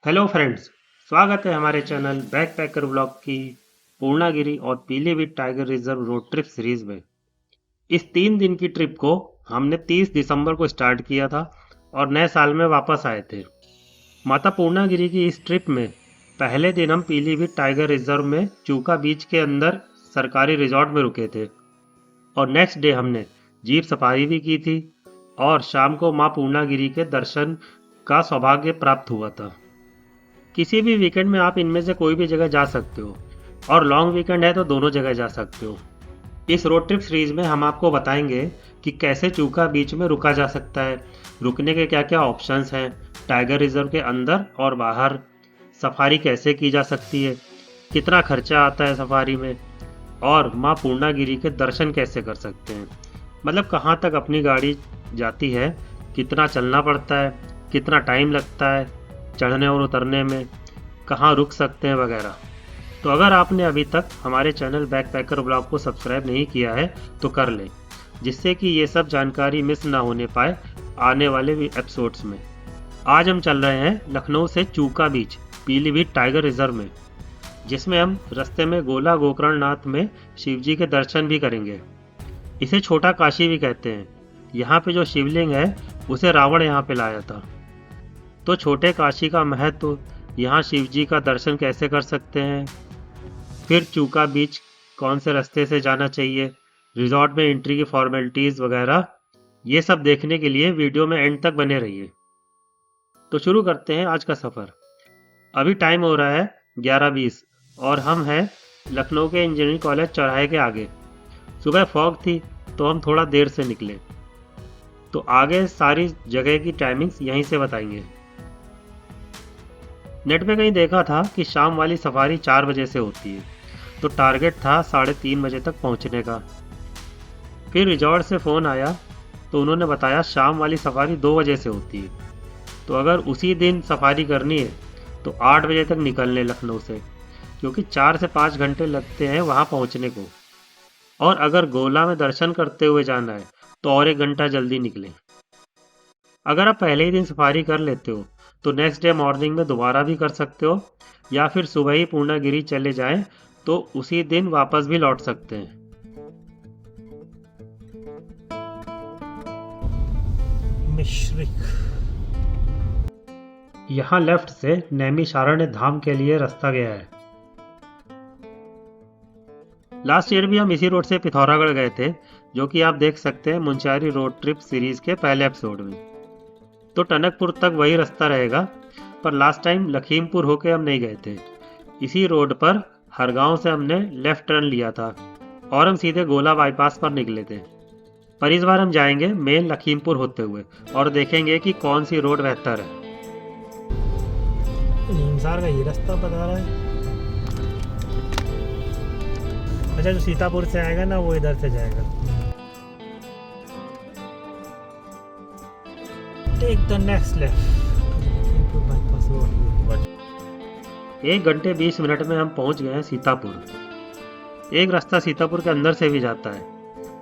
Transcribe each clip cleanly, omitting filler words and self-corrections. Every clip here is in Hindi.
हेलो फ्रेंड्स, स्वागत है हमारे चैनल बैकपैकर ब्लॉग की पूर्णागिरी और Pilibhit tiger reserve road trip series में। इस 3 दिन की ट्रिप को हमने 30 दिसंबर को स्टार्ट किया था और नए साल में वापस आए थे। माता पूर्णागिरी की इस ट्रिप में पहले दिन हम पीलीभीत टाइगर रिजर्व में चूका बीच के अंदर सरकारी रिजॉर्ट में रुके थे और नेक्स्ट डे हमने जीप सफारी भी की थी और शाम को माँ पूर्णागिरी के दर्शन का सौभाग्य प्राप्त हुआ था। किसी भी वीकेंड में आप इनमें से कोई भी जगह जा सकते हो और लॉन्ग वीकेंड है तो दोनों जगह जा सकते हो। इस रोड ट्रिप सीरीज में हम आपको बताएंगे कि कैसे चूका बीच में रुका जा सकता है, रुकने के क्या क्या ऑप्शंस हैं, टाइगर रिजर्व के अंदर और बाहर सफारी कैसे की जा सकती है, कितना खर्चा आता है सफारी में और माँ पूर्णागिरी के दर्शन कैसे कर सकते हैं। मतलब कहाँ तक अपनी गाड़ी जाती है, कितना चलना पड़ता है, कितना टाइम लगता है चढ़ने और उतरने में, कहाँ रुक सकते हैं वगैरह। तो अगर आपने अभी तक हमारे चैनल बैकपैकर ब्लॉग को सब्सक्राइब नहीं किया है तो कर लें, जिससे कि ये सब जानकारी मिस ना होने पाए आने वाले एपिसोड्स में। आज हम चल रहे हैं लखनऊ से चूका बीच पीलीभीत टाइगर रिजर्व में, जिसमें हम रास्ते में गोला गोकर्णनाथ में शिवजी के दर्शन भी करेंगे। इसे छोटा काशी भी कहते हैं। यहाँ पे जो शिवलिंग है उसे रावण यहाँ पे लाया था। तो छोटे काशी का महत्व, यहाँ शिवजी का दर्शन कैसे कर सकते हैं, फिर चूका बीच कौन से रास्ते से जाना चाहिए, रिजॉर्ट में एंट्री की फॉर्मेलिटीज़ वगैरह, ये सब देखने के लिए वीडियो में एंड तक बने रहिए। तो शुरू करते हैं आज का सफ़र। अभी टाइम हो रहा है 11:20 और हम हैं लखनऊ के इंजीनियरिंग कॉलेज चौराहे के आगे। सुबह फॉग थी तो हम थोड़ा देर से निकले, तो आगे सारी जगह की टाइमिंग्स यहीं से बताएंगे। नेट पे कहीं देखा था कि शाम वाली सफारी 4 बजे से होती है, तो टारगेट था 3:30 बजे तक पहुंचने का। फिर रिजॉर्ट से फ़ोन आया तो उन्होंने बताया शाम वाली सफारी 2 बजे से होती है। तो अगर उसी दिन सफारी करनी है तो 8 बजे तक निकलने लखनऊ से, क्योंकि 4 से 5 घंटे लगते हैं वहाँ पहुँचने को। और अगर गोला में दर्शन करते हुए जाना है तो और 1 घंटा जल्दी निकलें। अगर आप पहले ही दिन सफारी कर लेते हो तो नेक्स्ट डे मॉर्निंग में दोबारा भी कर सकते हो, या फिर सुबह ही पूर्णागिरी चले जाएं तो उसी दिन वापस भी लौट सकते हैं। मिश्रिक, यहाँ लेफ्ट से नैमिषारण्य धाम के लिए रास्ता गया है। लास्ट ईयर भी हम इसी रोड से पिथौरागढ़ गए थे, जो कि आप देख सकते हैं मुंशियारी रोड ट्रिप सीरीज के पहले एपिसोड में। तो टनकपुर तक वही रास्ता रहेगा, पर लास्ट टाइम लखीमपुर होके हम नहीं गए थे। इसी रोड पर हर गांव से हमने लेफ्ट टर्न लिया था और हम सीधे गोला बाईपास पर निकले थे। पर इस बार हम जाएंगे मेन लखीमपुर होते हुए और देखेंगे कि कौन सी रोड बेहतर है। हिमसार का ये रास्ता बता रहा है। अच्छा, जो सीतापुर से आएगा ना वो इधर से जाएगा। Take the next left. 1 घंटे 20 मिनट में हम पहुंच गए हैं सीतापुर। एक रास्ता सीतापुर के अंदर से भी जाता है,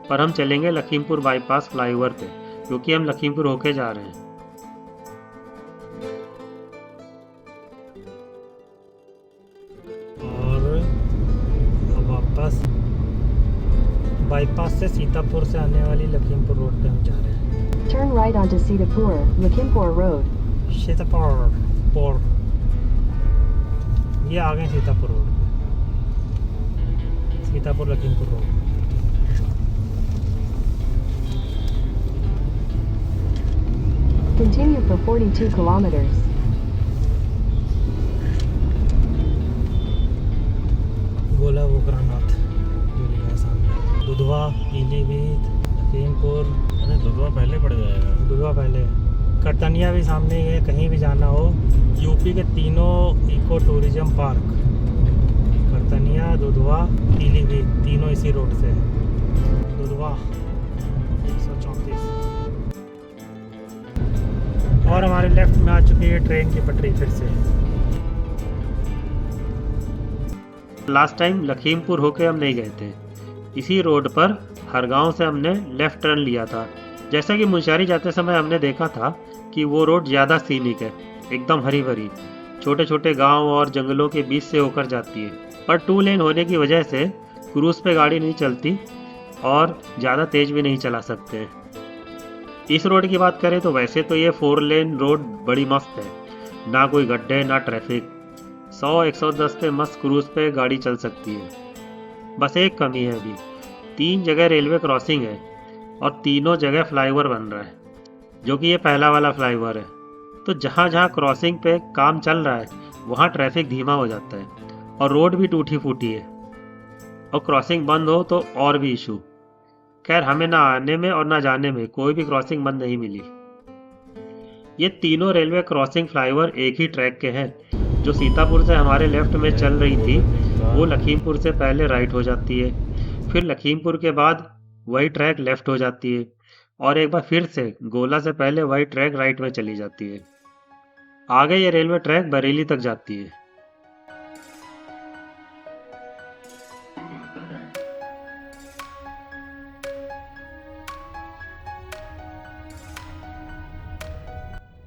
पर हम चलेंगे लखीमपुर बाईपास फ्लाईओवर पे, क्योंकि हम लखीमपुर होके जा रहे हैं। और अब वापस बाईपास से सीतापुर से आने वाली लखीमपुर रोड पे हम जा रहे हैं। Turn right onto Sitapur, Lakhimpur Road. Sitapur ये आ गए सीतापुर रोड पे। Sitapur Lakhimpur road. Continue for 42 kilometers. गोला गोकर्णनाथ जो लिखा है सामने। दुधवा, पीलीभीत, लखीमपुर। अरे दुधवा पहले पड़ जाएगा। दुधवा पहले। करतनिया भी सामने ही है, कहीं भी जाना हो। यूपी के तीनों eco tourism park, Kartaniya, Dudhwa, Pilibhit, तीनों इसी रोड से है। दुधवा 134। और हमारे लेफ्ट में आ चुकी है ट्रेन की पटरी फिर से। लास्ट टाइम लखीमपुर होके हम नहीं गए थे। इसी रोड पर हर गांव से हमने लेफ्ट टर्न लिया था। जैसा कि मुंशियारी जाते समय हमने देखा था कि वो रोड ज़्यादा सीनिक है, एकदम हरी भरी, छोटे छोटे गांव और जंगलों के बीच से होकर जाती है, पर 2 लेन होने की वजह से क्रूज पे गाड़ी नहीं चलती और ज़्यादा तेज भी नहीं चला सकते हैं। इस रोड की बात करें तो वैसे तो ये 4 लेन रोड बड़ी मस्त है, ना कोई गड्ढे ना ट्रैफिक, 100-110 पे मस्त क्रूज पे गाड़ी चल सकती है। बस एक कमी है अभी, 3 जगह रेलवे क्रॉसिंग है और तीनों जगह फ्लाईओवर बन रहा है, जो कि ये पहला वाला फ्लाईओवर है। तो जहाँ जहाँ क्रॉसिंग पे काम चल रहा है वहाँ ट्रैफिक धीमा हो जाता है और रोड भी टूटी फूटी है, और क्रॉसिंग बंद हो तो और भी इशू। खैर हमें ना आने में और ना जाने में कोई भी क्रॉसिंग बंद नहीं मिली। ये तीनों रेलवे क्रॉसिंग फ्लाईओवर एक ही ट्रैक के हैं। जो सीतापुर से हमारे लेफ्ट में चल रही थी वो लखीमपुर से पहले राइट हो जाती है, फिर लखीमपुर के बाद वही ट्रैक लेफ्ट हो जाती है और एक बार फिर से गोला से पहले वही ट्रैक राइट में चली जाती है। आगे ये रेलवे ट्रैक बरेली तक जाती है।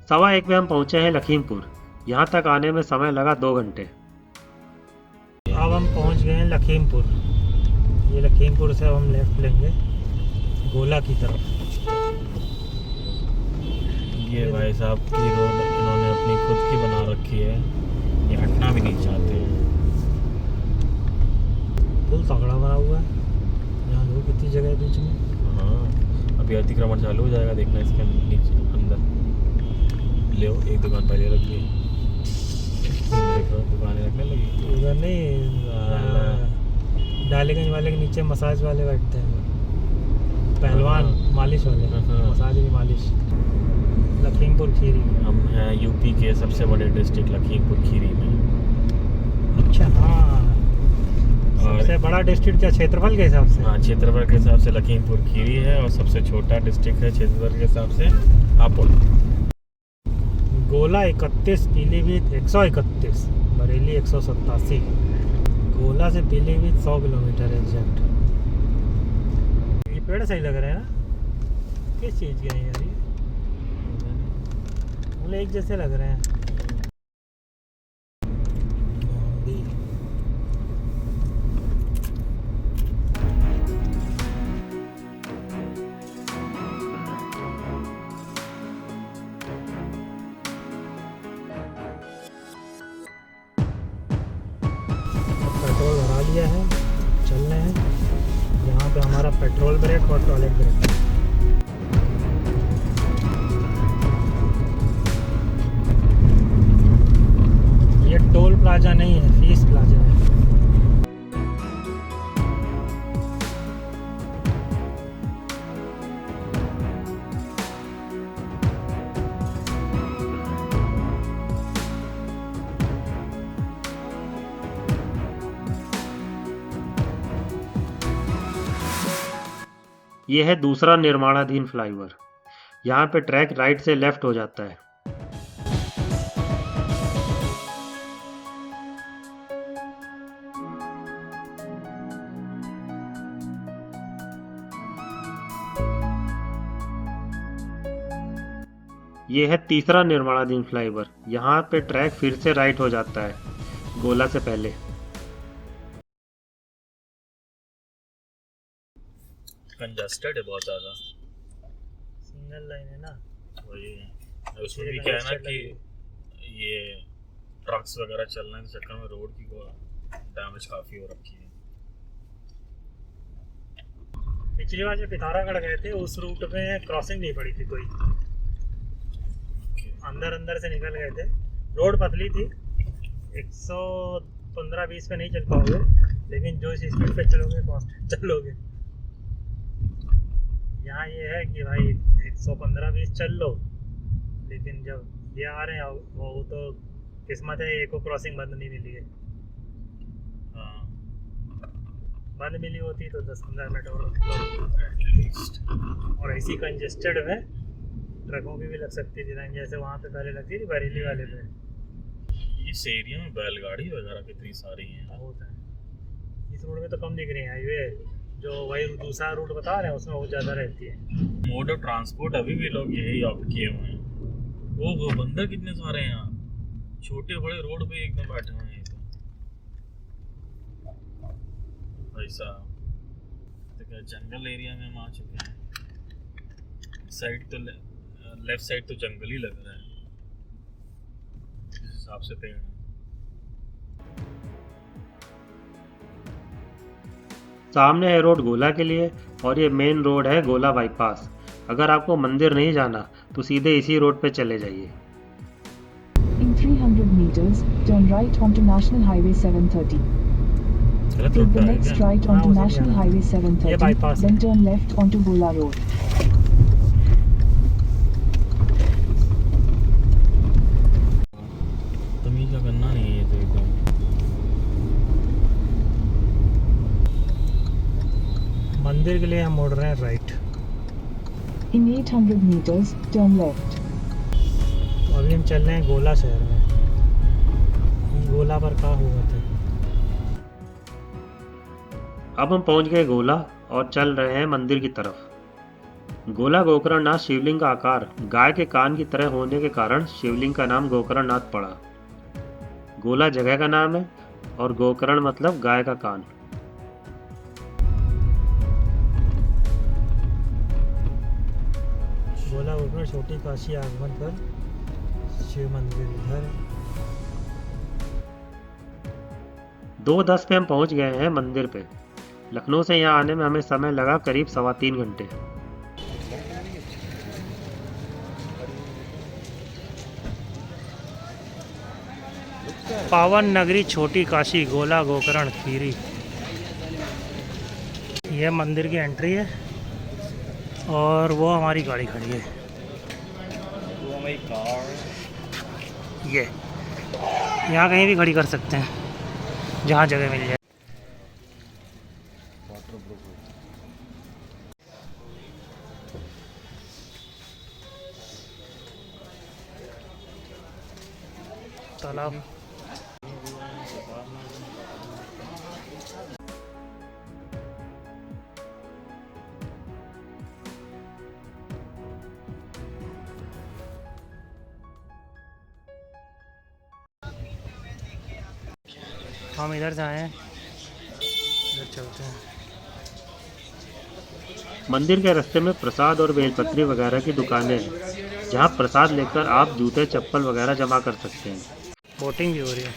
सवा एक में हम पहुंचे हैं लखीमपुर। यहाँ तक आने में समय लगा 2 घंटे। अब हम पहुंच गए हैं लखीमपुर। ये लखीमपुर से अब हम लेफ्ट लेंगे गोला की तरफ। ये भाई साहब की रोड इन्होंने अपनी खुद की बना रखी है, ये हटना भी नहीं चाहते। फुल तगड़ा बना हुआ है, यहाँ लोग कितनी जगह है बीच में। हाँ अभी अतिक्रमण चालू हो जाएगा, देखना इसके नीचे अंदर ले एक दुकान पहले रखी है, देखो दुकानें रखने लगी। उधर नहीं, डालीगंज वाले के नीचे मसाज वाले बैठते हैं, पहलवान मालिश वाले, मसाज की मालिश। लखीमपुर खीरी हम हैं यूपी के सबसे बड़े डिस्ट्रिक्ट लखीमपुर खीरी में। अच्छा हाँ, और सबसे बड़ा डिस्ट्रिक्ट क्या क्षेत्रफल के हिसाब से? हाँ क्षेत्रफल के हिसाब से लखीमपुर खीरी है और सबसे छोटा डिस्ट्रिक्ट है क्षेत्रफल के हिसाब से हापुड़। गोला 31, पीलीभीत 131, बरेली 187। गोला से पीलीभीत 100 किलोमीटर एग्जैक्ट। ये पेड़ सही लग रहे हैं ना, किस चीज़ के हैं यार ये? मतलब एक जैसे लग रहे हैं। पेट्रोल भरा लिया है, चल रहे हैं। यहाँ पे हमारा पेट्रोल ब्रेक और टॉयलेट ब्रेक। ये टोल प्लाजा नहीं है, फीस प्लाजा है। यह है दूसरा निर्माणाधीन फ्लाईओवर। यहाँ पे ट्रैक राइट से लेफ्ट हो जाता है। यह है तीसरा निर्माणाधीन फ्लाईओवर। यहाँ पे ट्रैक फिर से राइट हो जाता है गोला से पहले। कंजस्टेड है बहुत ज़्यादा, सिंगल लाइन है ना। वही है। उसमें भी क्या है ना कि ये ट्रक्स वगैरह चलने के चक्कर में रोड की डैमेज काफ़ी हो रखी है। पिछली बार जब पिथौरागढ़ गए थे उस रूट में क्रॉसिंग नहीं पड़ी थी कोई, अंदर अंदर से निकल गए थे। रोड पतली थी, 115-20 पे नहीं चल पाओगे, लेकिन जो इस स्पीड पे चलोगे कांस्टेंट चलोगे। यहाँ ये है कि भाई 115-20 चल लो, लेकिन जब ये आ रहे हैं वो तो किस्मत है, एको क्रॉसिंग बंद नहीं मिली है। हाँ बंद मिली होती तो 10-15 मिनट और एटलीस्ट। और ऐसी कंजेस्टेड में ट्रकों की भी लग सकती थी लाइन, जैसे वहाँ पे पहले लगती थी बरेली वाले पे। इस एरिया में बैलगाड़ी वगैरह कितनी सारी हैं। बहुत है। इस रोड में तो कम दिख रही है, हाईवे जो वही दूसरा रूट बता रहे हैं उसमें बहुत ज़्यादा रहती है। मोड ऑफ ट्रांसपोर्ट अभी भी लोग यही ऑप्ट किए हुए हैं। वो बंदर कितने सारे हैं यहाँ। छोटे बड़े रोड पे एकदम बैठे हुए हैं ये तो भाई साहब। तो क्या जंगल एरिया में हम आ चुके हैं। साइड तो लेफ्ट साइड तो जंगल ही लग रहा है जिस हिसाब से पेड़ है। सामने है रोड गोला के लिए और ये मेन रोड है गोला बाईपास। अगर आपको मंदिर नहीं जाना तो सीधे इसी रोड पे चले जाइए। In 300 meters, turn right onto National Highway 730. गलत Take रोड the पे आ next गया। right onto हाँ, उसे National जाना। Highway ये 730, bypass है। then turn left onto Gola Road. तमीज का करना नहीं है ये तो एकदम। मंदिर के लिए हम मोड़ रहे हैं right. In 800 meters, turn left. तो अभी हम चल रहे हैं गोला शहर में। ये गोला पर कहाँ हुआ था? अब हम पहुंच गए गोला और चल रहे हैं मंदिर की तरफ। गोला गोकर्णनाथ शिवलिंग का आकार गाय के कान की तरह होने के कारण शिवलिंग का नाम गोकर्णनाथ पड़ा। गोला जगह का नाम है और गोकर्ण मतलब गाय का कान। गोला गोकर्ण छोटी काशी आगमन पर शिव मंदिर इधर। 2:10 पे हम पहुंच गए हैं मंदिर पे। लखनऊ से यहाँ आने में हमें समय लगा करीब 3.25 घंटे। पावन नगरी छोटी काशी गोला गोकर्ण खीरी। ये मंदिर की एंट्री है और वो हमारी गाड़ी खड़ी है। ये यहाँ कहीं भी खड़ी कर सकते हैं जहाँ जगह मिल जाए। तालाब हम इधर से आए हैं, इधर चलते हैं। मंदिर के रास्ते में प्रसाद और बेलपत्री वगैरह की दुकानें हैं जहाँ प्रसाद लेकर आप जूते चप्पल वगैरह जमा कर सकते हैं। बोटिंग भी हो रही है।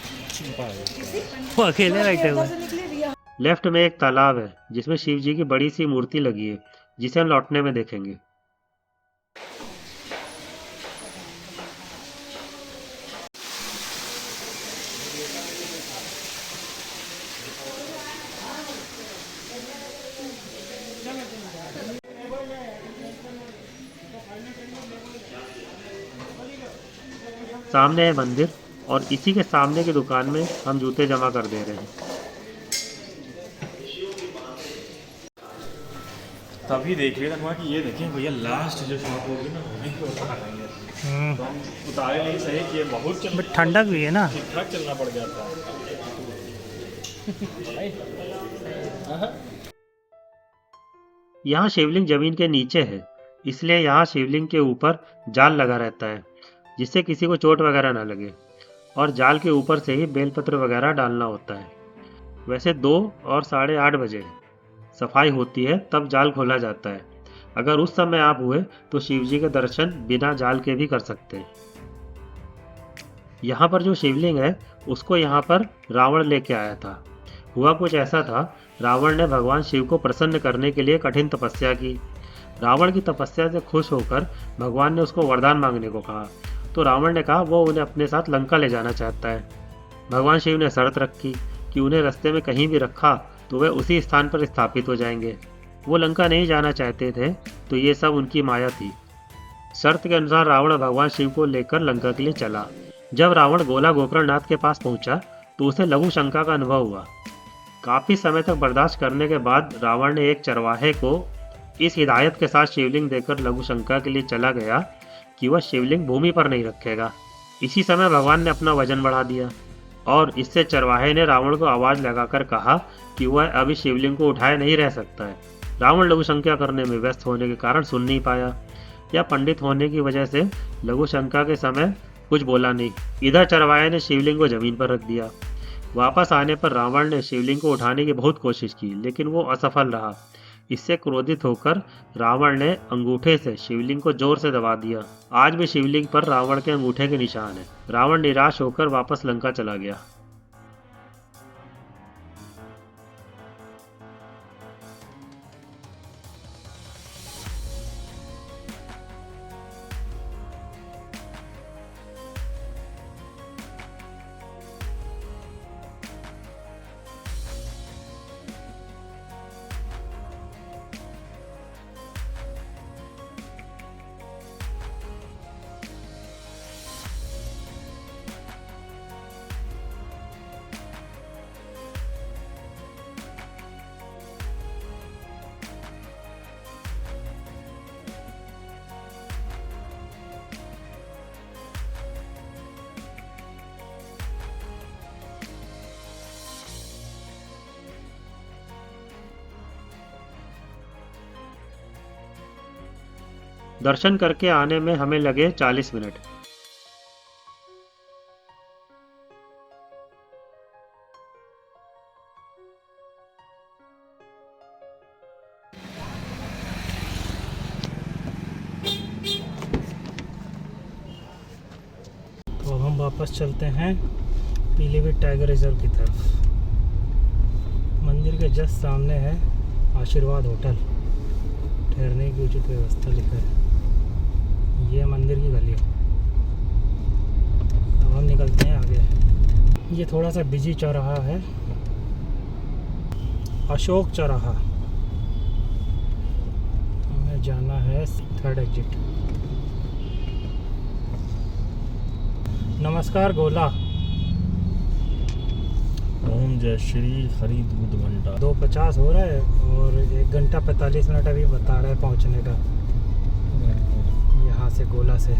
वो अकेले बैठे हुए हैं। लेफ्ट में एक तालाब है जिसमें शिव जी की बड़ी सी मूर्ति लगी है जिसे हम लौटने में देखेंगे। सामने है मंदिर और इसी के सामने की दुकान में हम जूते जमा कर दे रहे हैं। तभी देख रहे थे कि ये देखें भैया लास्ट जो शॉट होगी ना वहीं पे उतार देंगे। तो हम उतारे नहीं सही कि बहुत बट ठंडक भी है ना। ठीक ठाक चलना पड़ गया था। यहाँ शिवलिंग जमीन के नीचे है इसलिए यहाँ शिवलिंग के ऊपर जाल लगा रहता है जिससे किसी को चोट वगैरह ना लगे और जाल के ऊपर से ही बेलपत्र वगैरह डालना होता है। वैसे 2 और 8:30 बजे सफाई होती है तब जाल खोला जाता है। अगर उस समय आप हुए तो शिवजी के दर्शन बिना जाल के भी कर सकते हैं। यहाँ पर जो शिवलिंग है उसको यहाँ पर रावण लेके आया था। हुआ कुछ ऐसा था, रावण ने भगवान शिव को प्रसन्न करने के लिए कठिन तपस्या की। रावण की तपस्या से खुश होकर भगवान ने उसको वरदान मांगने को कहा तो रावण ने कहा वो उन्हें अपने साथ लंका ले जाना चाहता है। भगवान शिव ने शर्त रखी कि उन्हें रास्ते में कहीं भी रखा तो वे उसी स्थान पर स्थापित हो जाएंगे। वो लंका नहीं जाना चाहते थे तो ये सब उनकी माया थी। शर्त के अनुसार रावण भगवान शिव को लेकर लंका के लिए चला। जब रावण गोला गोकर्णनाथ के पास पहुंचा तो उसे लघु शंका का अनुभव हुआ। काफी समय तक बर्दाश्त करने के बाद रावण ने एक चरवाहे को इस हिदायत के साथ शिवलिंग देकर लघु शंका के लिए चला गया कि वह शिवलिंग भूमि पर नहीं रखेगा। इसी समय भगवान ने अपना वजन बढ़ा दिया और इससे चरवाहे ने रावण को आवाज लगाकर कहा कि वह अभी शिवलिंग को उठाए नहीं रह सकता है। रावण लघु शंका करने में व्यस्त होने के कारण सुन नहीं पाया या पंडित होने की वजह से लघु शंका के समय कुछ बोला नहीं। इधर चरवाहे ने शिवलिंग को जमीन पर रख दिया। वापस आने पर रावण ने शिवलिंग को उठाने की बहुत कोशिश की, लेकिन वो असफल रहा। इससे क्रोधित होकर रावण ने अंगूठे से शिवलिंग को जोर से दबा दिया। आज भी शिवलिंग पर रावण के अंगूठे के निशान है। रावण निराश होकर वापस लंका चला गया। दर्शन करके आने में हमें लगे 40 मिनट। तो अब हम वापस चलते हैं पीलीभीत टाइगर रिजर्व की तरफ। मंदिर के जस्ट सामने है आशीर्वाद होटल, ठहरने की उचित व्यवस्था लिखा है। ये मंदिर की गली। अब हम निकलते हैं आगे। ये थोड़ा सा बिजी चौराहा है, अशोक चौराहा। हमें जाना है 3rd एग्जिट। नमस्कार गोला। ओम जय श्री हरि दूध घंटा। 2:50 हो रहा है और 1 घंटा 45 मिनट अभी बता रहा है पहुंचने का, यहाँ से गोला से।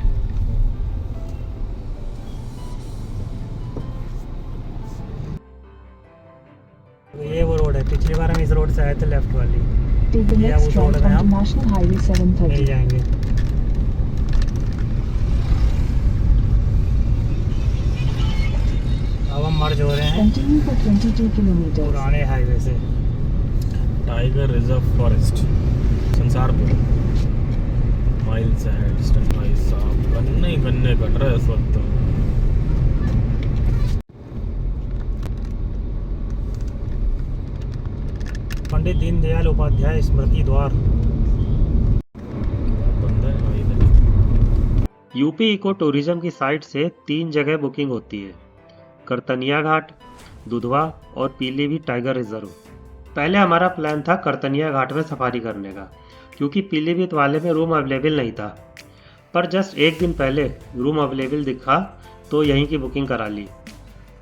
ये वो रोड है, पिछली बार हम इस रोड से आए थे, लेफ्ट वाली। Take the Yeah, next वो रोड right में हम onto National Highway मिल 730. जाएंगे। अब हम मर्ज हो रहे हैं Continue for 22 kilometers. पुराने हाईवे से। Tiger reserve forest Sansarpur. Miles है डिस्टेंस भाई साहब, गन्ने ही गन्ने कट रहे हैं इस वक्त तो। पंडित दीनदयाल उपाध्याय स्मृति द्वार। बंदा है भाई इधर। यूपी इको टूरिज्म की साइट से 3 जगह बुकिंग होती है, करतनिया घाट, दुधवा और पीलीभीत टाइगर रिजर्व। पहले हमारा प्लान था करतनिया घाट में सफारी करने का, क्योंकि पीलीभीत वाले में रूम अवेलेबल नहीं था। पर जस्ट 1 दिन पहले रूम अवेलेबल दिखा तो यहीं की बुकिंग करा ली।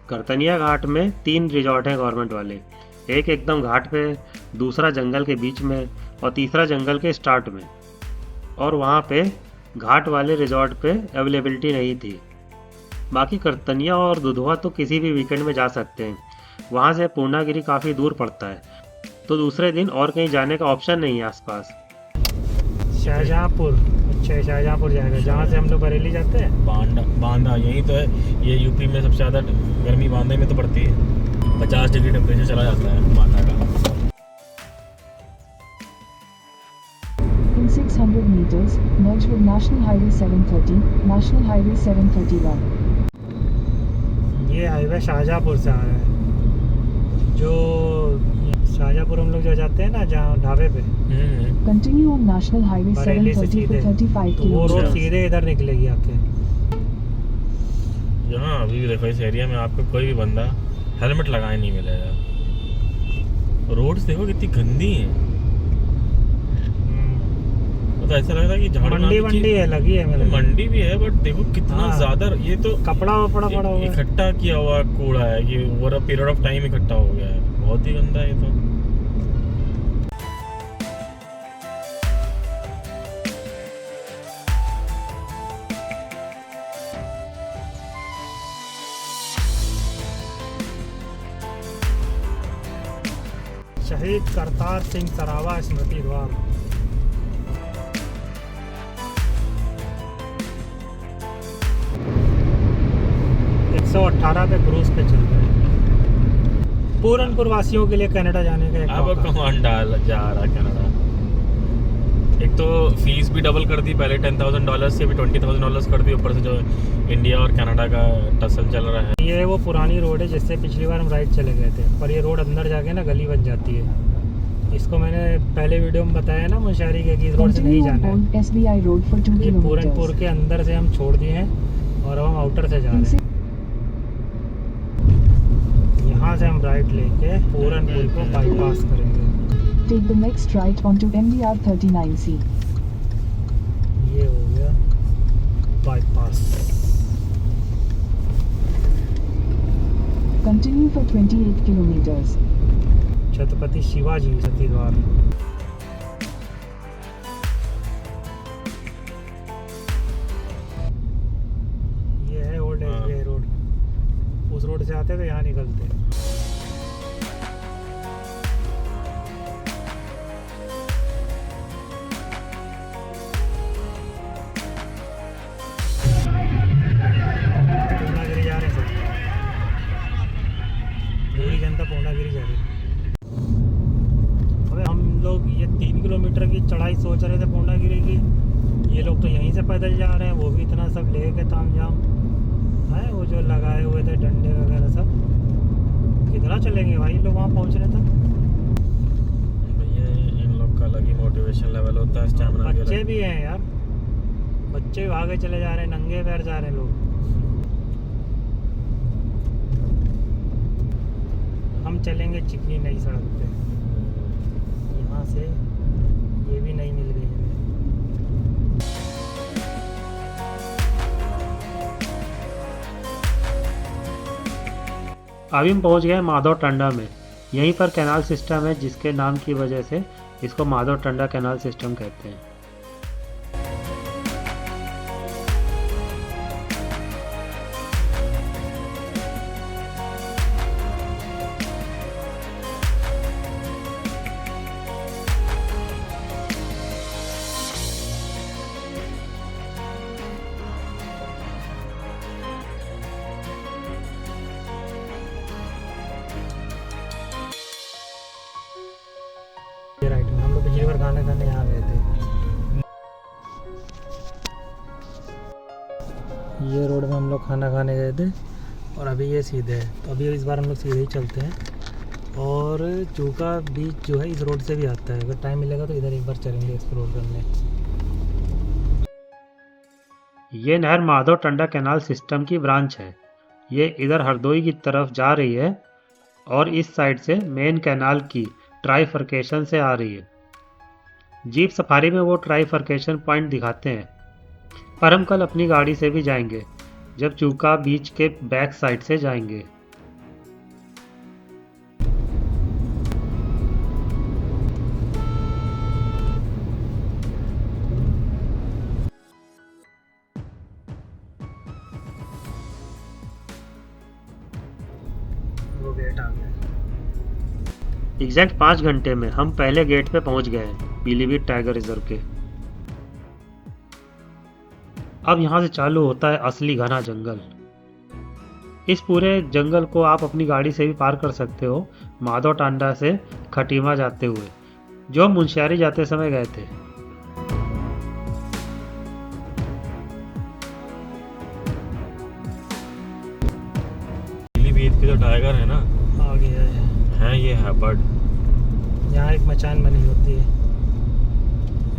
करतनिया घाट में 3 रिजॉर्ट हैं गवर्नमेंट वाले, एक एकदम घाट पे, दूसरा जंगल के बीच में और तीसरा जंगल के स्टार्ट में। और वहाँ पे घाट वाले रिजॉर्ट पे अवेलेबिलिटी नहीं थी। बाकी करतनिया और दुधवा तो किसी भी वीकेंड में जा सकते हैं, वहाँ से पूर्णागिरी काफ़ी दूर पड़ता है, तो दूसरे दिन और कहीं जाने का ऑप्शन नहीं है आसपास। शाहजहाँपुर। अच्छा, शाहजहाँपुर जाएगा, जहाँ से हम लोग बरेली जाते हैं। बांदा यही तो है। ये यूपी में सबसे ज़्यादा गर्मी बांदे में तो पड़ती है। 50 डिग्री टेम्परेचर चला जाता है बांदा का। In 600 meters, merge with National Highway 730, National Highway 731. ये हाईवे शाहजहाँपुर से आ रहा है। जो शाहजहाँपुर हम लोग जो जाते हैं ना, जहाँ ढाबे पे, Continue on National Highway Bareilly से 730 सीधे for 35 तो वो रोड kilometers. सीधे इधर निकलेगी आके। यहाँ अभी भी देखो इस एरिया में आपको कोई भी बंदा हेलमेट लगाए नहीं मिलेगा। रोड्स देखो कितनी गंदी है, तो ऐसा लग रहा है कि झाड़ू मंडी वंडी है, लगी है मेरे। मंडी भी है, बट देखो कितना हाँ। ज्यादा ये तो कपड़ा वपड़ा पड़ा हुआ है। इकट्ठा किया हुआ कूड़ा है कि over a period of time इकट्ठा हो गया है। बहुत ही गंदा है ये तो। शहीद करतार सिंह सरावा स्मृति द्वार। 118 पे क्रूज पे चल रहे हैं। पूरनपुर वासियों के लिए कनाडा जाने का एक अब मौका। कौन डाल जा रहा कनाडा। एक तो फीस भी डबल कर दी, पहले $10,000 से अभी $20,000 कर दी, ऊपर से जो इंडिया और कनाडा का टसल चल रहा है। ये वो पुरानी रोड है जिससे पिछली बार हम राइट चले गए थे, पर ये रोड अंदर जाके ना गली बन जाती है। इसको मैंने पहले वीडियो में बताया ना मुंशियारी के कि इस रोड से नहीं Continue जाना on है। SBI Road for 2 ये पूरनपुर kilometers. के अंदर से हम छोड़ दिए हैं और अब हम आउटर से जा रहे हैं। यहाँ से हम राइट लेके पूरनपुर को बाईपास करेंगे। Take the next right onto MBR 39C. ये हो गया bypass. Continue for 28 kilometers. Chhatrapati Shivaji सती द्वार। ये है ओल्ड एसबीआई रोड। उस रोड से आते तो यहाँ निकलते। पूर्णागिरी जा रहे हैं सब। पूरी जनता पूर्णागिरी जा रही है। अबे हम लोग ये 3 किलोमीटर की चढ़ाई सोच रहे थे पूर्णागिरी की, ये लोग तो यहीं से पैदल जा रहे हैं, वो भी इतना सब लेके तामझाम है। वो जो लगाए हुए थे डंडे वगैरह सब, कितना चलेंगे भाई लोग वहाँ पहुँचने तक। भैया इन लोग का अलग ही मोटिवेशन लेवल होता है, स्टैमिना के बच्चे लिए। भी हैं यार, बच्चे भी आगे चले जा रहे हैं, नंगे पैर जा रहे हैं लोग। हम चलेंगे चिकनी नई सड़क पे, यहाँ से ये भी नई मिल गई हमें। अभी हम पहुंच गए माधव टंडा में। यहीं पर कैनाल सिस्टम है जिसके नाम की वजह से इसको माधव टंडा कैनाल सिस्टम कहते हैं। ये राइट में हम लोग पिछली बार खाना खाने यहाँ गए थे। ये रोड में हम लोग खाना खाने गए थे और अभी ये सीधे है, तो अभी इस बार हम लोग सीधे ही चलते हैं। और चूका बीच जो है इस रोड से भी आता है, अगर टाइम मिलेगा तो इधर एक बार चलेंगे एक्सप्लोर करने। ये नहर माधव टंडा कैनाल सिस्टम की ब्रांच है। ये इधर हरदोई की तरफ जा रही है और इस साइड से मेन कैनाल की ट्राइफर्केशन से आ रही है। जीप सफारी में वो ट्राइफर्केशन पॉइंट दिखाते हैं, पर हम कल अपनी गाड़ी से भी जाएंगे जब चूका बीच के बैक साइड से जाएंगे। वो गेट आ गया। एग्जैक्ट 5 घंटे में हम पहले गेट पे पहुंच गए हैं, पीलीभीत टाइगर रिजर्व के। अब यहाँ से चालू होता है असली घना जंगल। इस पूरे जंगल को आप अपनी गाड़ी से भी पार कर सकते हो, माधव टांडा से खटीमा जाते हुए, जो हम मुंशियारी जाते समय गए थे। पीलीभीत के जो टाइगर है ना, आ गया है। ये है बर्ड। यहाँ एक मचान बनी होती है,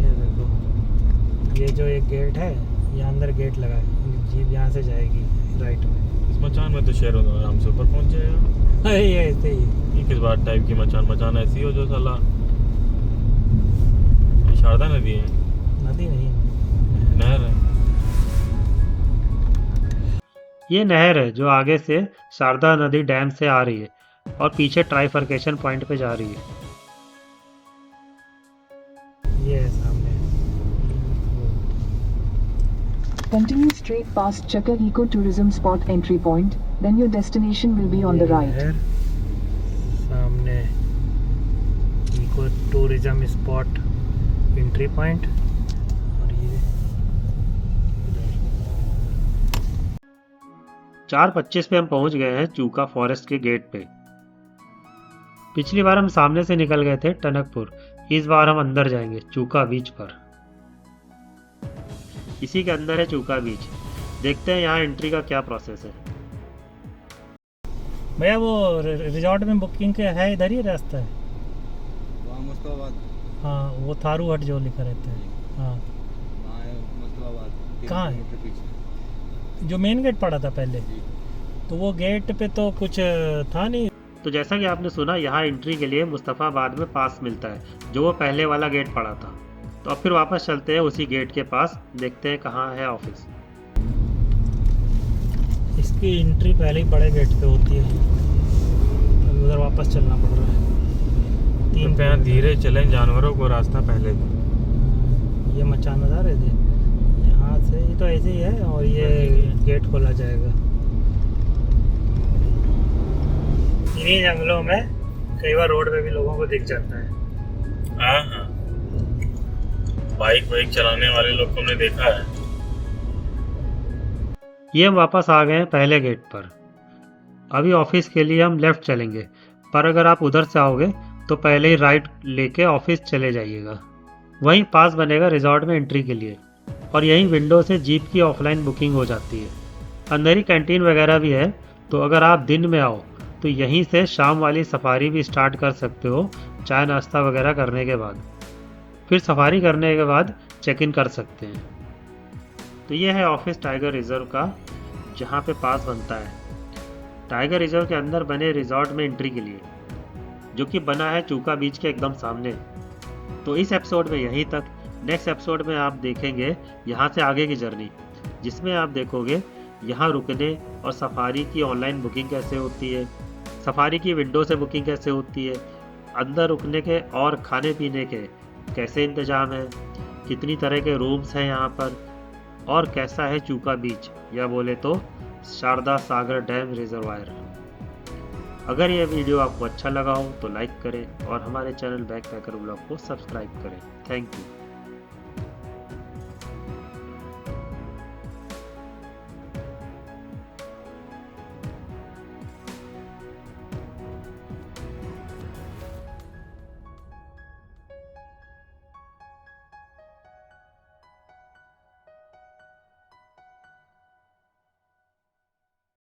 ये देखो। ये जो एक गेट है, ये अंदर गेट लगा है, जीप यहाँ से जाएगी राइट में। इस मचान में तो शेर आराम से ऊपर पहुंच जाएगा। अरे ये ऐसे ही। ये किस बात टाइप की मचान ऐसी हो जो साला शारदा नदी है, नदी नहीं, नहर है। ये नहर है जो आगे से शारदा नदी डैम से आ रही है और पीछे ट्राइफर्केशन पॉइंट पे जा रही है। ये है सामने। Continue straight past Chakar Eco-Tourism Spot entry point, then your destination will be on the ये right. है सामने eco tourism spot entry point. और ये 4:25 पे हम पहुंच गए हैं चूका फॉरेस्ट के गेट पे। पिछली बार हम सामने से निकल गए थे टनकपुर, इस बार हम अंदर जाएंगे चूका बीच पर। इसी के अंदर है चूका बीच। देखते हैं यहाँ एंट्री का क्या प्रोसेस है। भैया वो रिजॉर्ट में बुकिंग के है इधर ही रास्ता है? वहाँ मुस्तफाबाद, हाँ, वो थारू हट जो लिखा रहता है। हाँ, वहाँ है मुस्तफाबाद, 3 कहाँ है? किलोमीटर पीछे। जो मेन गेट पड़ा था पहले, जी। तो वो गेट पे तो कुछ था नहीं। तो जैसा कि आपने सुना, यहाँ एंट्री के लिए मुस्तफाबाद में पास मिलता है, जो वो पहले वाला गेट पड़ा था। तो अब फिर वापस चलते हैं उसी गेट के पास, देखते हैं कहाँ है ऑफिस। इसकी एंट्री पहले ही बड़े गेट पे होती है, अब उधर वापस चलना पड़ रहा है। 3 कृपया धीरे चलें, जानवरों को रास्ता पहले दें। ये मचानदार है दे यहाँ से, ये तो ऐसे ही है, और ये गेट खोला जाएगा। इन्हीं जंगलों में कई बार रोड पे भी लोगों को दिख जाता है। हाँ हाँ, बाइक चलाने वाले लोग को हमने देखा है। ये हम वापस आ गए हैं पहले गेट पर। अभी ऑफिस के लिए हम लेफ्ट चलेंगे, पर अगर आप उधर से आओगे तो पहले ही राइट लेके ऑफिस चले जाइएगा। वहीं पास बनेगा रिजॉर्ट में एंट्री के लिए, और यहीं विंडो से जीप की ऑफलाइन बुकिंग हो जाती है। अंदर ही कैंटीन वगैरह भी है, तो अगर आप दिन में आओ तो यहीं से शाम वाली सफारी भी स्टार्ट कर सकते हो, चाय नाश्ता वगैरह करने के बाद। फिर सफारी करने के बाद चेक इन कर सकते हैं। तो ये है ऑफिस टाइगर रिजर्व का, जहाँ पे पास बनता है। टाइगर रिजर्व के अंदर बने रिजॉर्ट में एंट्री के लिए, जो कि बना है चूका बीच के एकदम सामने। तो इस एपिसोड में यहीं तक। नेक्स्ट एपिसोड में आप देखेंगे यहाँ से आगे की जर्नी, जिसमें आप देखोगे यहाँ रुकने और सफारी की ऑनलाइन बुकिंग कैसे होती है, सफारी की विंडो से बुकिंग कैसे होती है, अंदर रुकने के और खाने पीने के कैसे इंतजाम है, कितनी तरह के रूम्स हैं यहाँ पर, और कैसा है चूका बीच, या बोले तो शारदा सागर डैम रिजर्वायर। अगर यह वीडियो आपको अच्छा लगा हो तो लाइक करें और हमारे चैनल बैकपैकर व्लॉग को सब्सक्राइब करें। Thank you.